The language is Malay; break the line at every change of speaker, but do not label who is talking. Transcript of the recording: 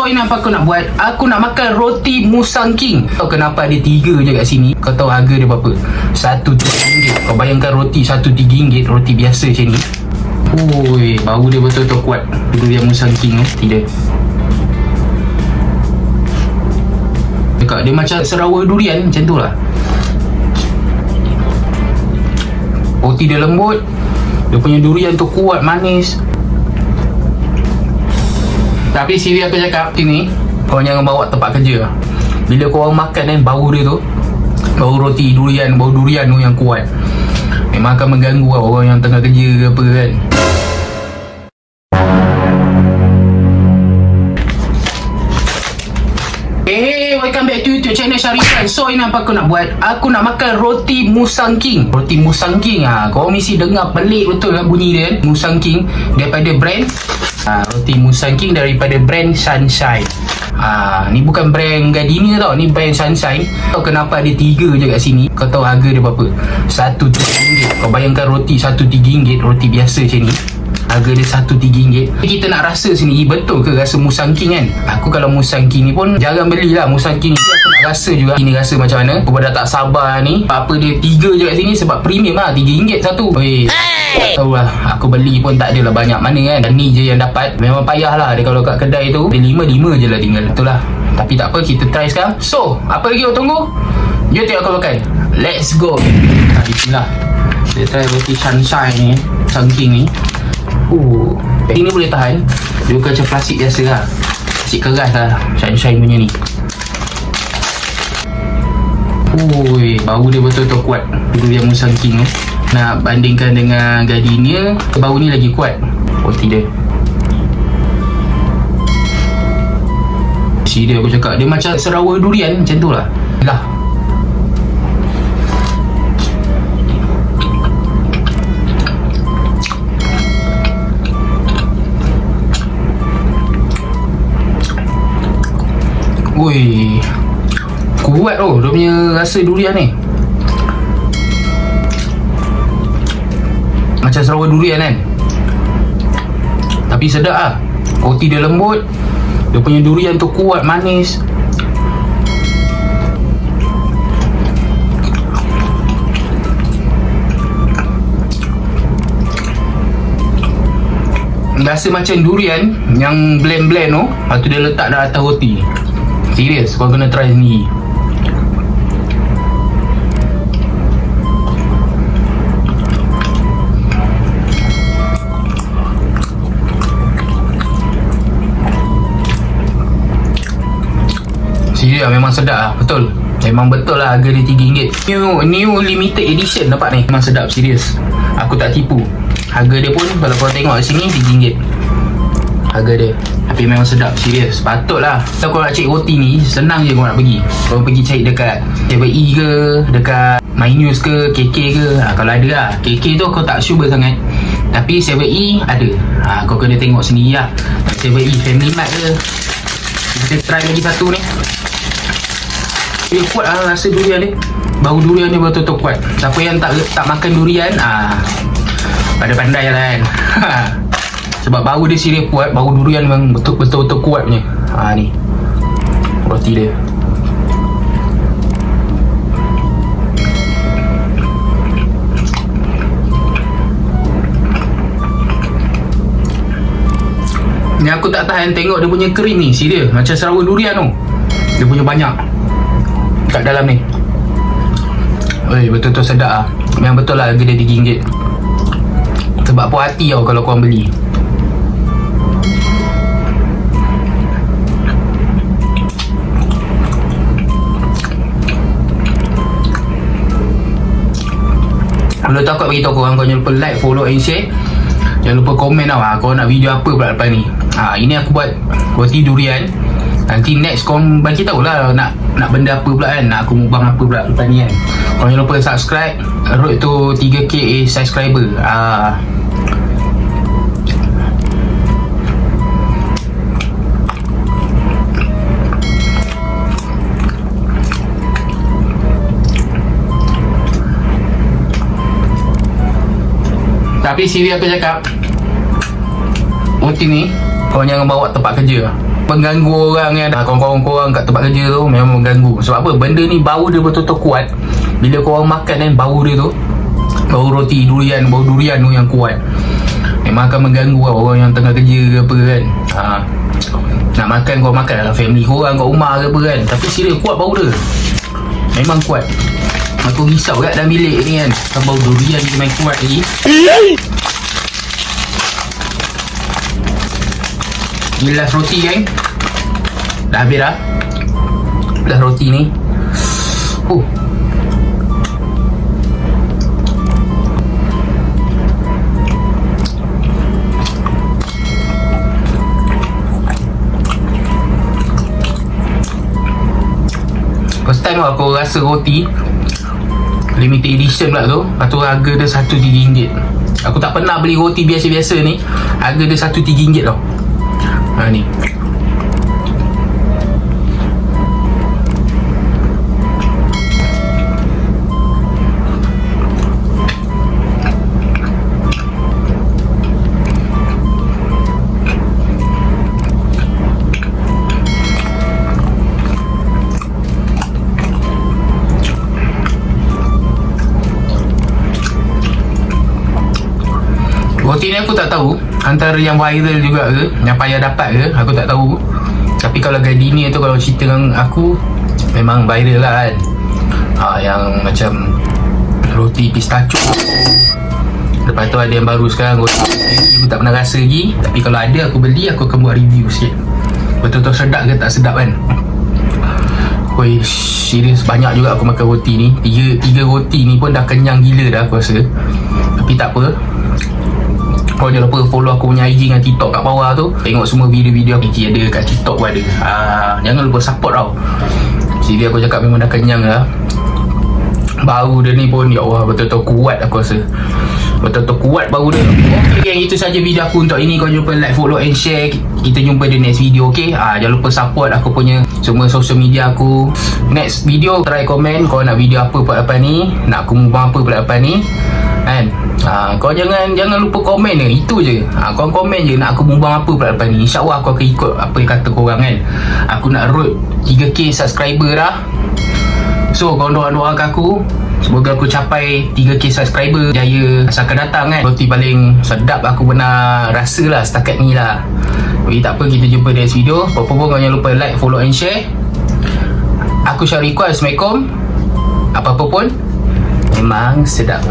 So ini apa aku nak buat? Aku nak makan roti Musang King. Tahu kenapa ada 3 je kat sini? Kau tahu harga dia berapa? Satu RM3. Kau bayangkan roti satu RM3, roti biasa macam ni. Oi, bau dia betul-betul kuat. Durian Musang King tu. Tidak. Dekat dia macam serawa durian macam tu lah. Roti dia lembut. Dia punya durian tu kuat, manis. Tapi sini aku cakap sini, kau jangan bawa tempat kerja. Bila kau orang makan kan, bau dia tu, bau roti durian, bau durian tu yang kuat, memang akan mengganggu orang yang tengah kerja ke apa kan. Hey, welcome back to YouTube channel Syarifan. So ini apa aku nak buat? Aku nak makan roti Musang King. Roti Musang King kau mesti dengar pelik betul lah bunyi dia kan. Musang King daripada brand roti Musang King daripada brand Sunshine. Ni bukan brand Gardenia tau, ni brand Sunshine. Tahu kenapa ada 3 je kat sini? Kau tahu harga dia berapa? Satu RM3. Kau bayangkan roti satu RM3, roti biasa macam ni, harga dia satu RM3. Kita nak rasa sini, betul ke rasa Musang King kan? Aku kalau Musang King ni pun jarang belilah Musang King ni. Aku nak rasa juga ini rasa macam mana. Aku dah tak sabar ni. Apa dia 3 je kat sini sebab premium lah, RM3 satu. Weh, tahu lah, aku beli pun tak adalah banyak mana kan. Dan ni je yang dapat. Memang payah lah dia kalau kat kedai tu. Dia 5 je lah tinggal. Itulah. Tapi tak apa, kita try sekarang. So, apa lagi awak tunggu? Jom tengok aku makan. Let's go. Bismillah. Kita try roti Sunshine ni, Musang King ni. Ini boleh tahan. Dia bukan macam plastik biasa lah, plastik keras lah, Sunshine punya ni. Bau dia betul-betul kuat. Durian Musang King tu. Nak bandingkan dengan Gardenia, bau ni lagi kuat. Roti dia. Dia aku cakap, dia macam serawa durian macam tu lah. Woi, kuat dia punya rasa durian ni. Macam serawa durian kan, tapi sedap lah. Roti dia lembut. Dia punya durian tu kuat, manis. Rasa macam durian yang blend-blend tu, lepas tu dia letak dah atas roti. Serius, kau kena try sendiri. Serius, memang sedap lah. Betul. Memang betul lah harga dia RM3. New limited edition dapat ni. Memang sedap, serius. Aku tak tipu. Harga dia pun kalau kau tengok kat sini RM3 harga dia. Tapi memang sedap, serius. Patutlah. Kalau kau nak cari roti ni, senang je kau nak pergi. Kau pergi cari dekat 7E ke, dekat MyNews ke, KK ke. Kalau ada lah. KK tu kau tak sure sangat, tapi 7E ada. Kau kena tengok sendiri lah. 7E Family Mart ke. Kita try lagi satu ni. Dia kuat lah rasa durian ni. Bau durian ni betul-betul kuat. Siapa yang tak makan durian, pada pandai lah kan. Sebab bau dia serius kuat. Bau durian memang betul-betul kuat punya. Ni roti dia. Ni aku tak tahan tengok dia punya krim ni. Serius macam serawa durian tu. Dia punya banyak kat dalam ni. Betul-betul sedap lah. Memang betul lah harga dia RM3. Sebab puas hati tau kalau korang beli. Kalau takut bagi tahu korang, jangan lupa like, follow and share. Jangan lupa komen tau korang nak video apa pula lepas ni. Ini aku buat roti durian. Nanti next korang bagi tahu lah nak benda apa pula kan. Nak aku mukbang apa pula lepas ni kan. Korang jangan lupa subscribe. Road to 3k subscriber. Tapi serius aku cakap, roti ni kau jangan bawa tempat kerja. mengganggu orang kan. Kawan-kawan korang kat tempat kerja tu memang mengganggu. Sebab apa? Benda ni bau dia betul-betul kuat. Bila korang makan kan, bau dia tu, bau roti durian, bau durian tu yang kuat, memang akan mengganggu orang yang tengah kerja ke apa kan. Nak makan kau makan lah family korang kat rumah ke apa kan. Tapi serius kuat bau dia, memang kuat. Aku risau kat dalam bilik ni kan, bau durian ni memang kuat lagi. Ni last roti kan. Dah habis dah last roti ni. First time aku rasa roti limited edition pula tu. Lepas tu harga dia RM1.3. Aku tak pernah beli roti biasa-biasa ni, harga dia RM1.3 tau. Ni roti ni aku tak tahu antara yang viral juga ke, yang payah dapat ke, aku tak tahu. Tapi kalau Gardenia tu, kalau cerita dengan aku, memang viral lah kan. Yang macam roti pistachio. Lepas tu ada yang baru sekarang, roti aku tak pernah rasa lagi. Tapi kalau ada aku beli, aku akan buat review sikit. Betul-betul sedap ke tak sedap kan. Woi, serius banyak juga aku makan roti ni. Tiga roti ni pun dah kenyang gila dah aku rasa. Tapi tak apa, kau jangan lupa follow aku punya IG dengan TikTok kat bawah tu. Tengok semua video-video IG ada kat TikTok pun ada. Jangan lupa support tau. Jadi aku cakap memang dah kenyang dah. Bau dia ni pun, ya Allah, betul-betul kuat aku rasa. Betul-betul kuat bau dia. Okay gang, itu saja video aku untuk ini. Kau jumpa, like, follow and share. Kita jumpa di next video, okay? Jangan lupa support aku punya semua social media aku. Next video try komen kau nak video apa pula lepas ni, nak aku mubang apa pula lepas ni kan. Kau jangan lupa komen je. Itu je. Kau komen je nak aku bumbang apa pula lepas ni. InsyaAllah aku akan ikut apa yang kata korang kan. Aku nak road 3k subscriber dah. So korang doakan aku, semoga aku capai 3k subscriber jaya masa akan datang kan. Roti paling sedap aku pernah rasa lah setakat ni lah. Jadi tak apa, kita jumpa di next video. Apa-apa pun kau jangan lupa like, follow and share. Aku Syarikwan. Assalamualaikum. Apa-apa pun memang sedap.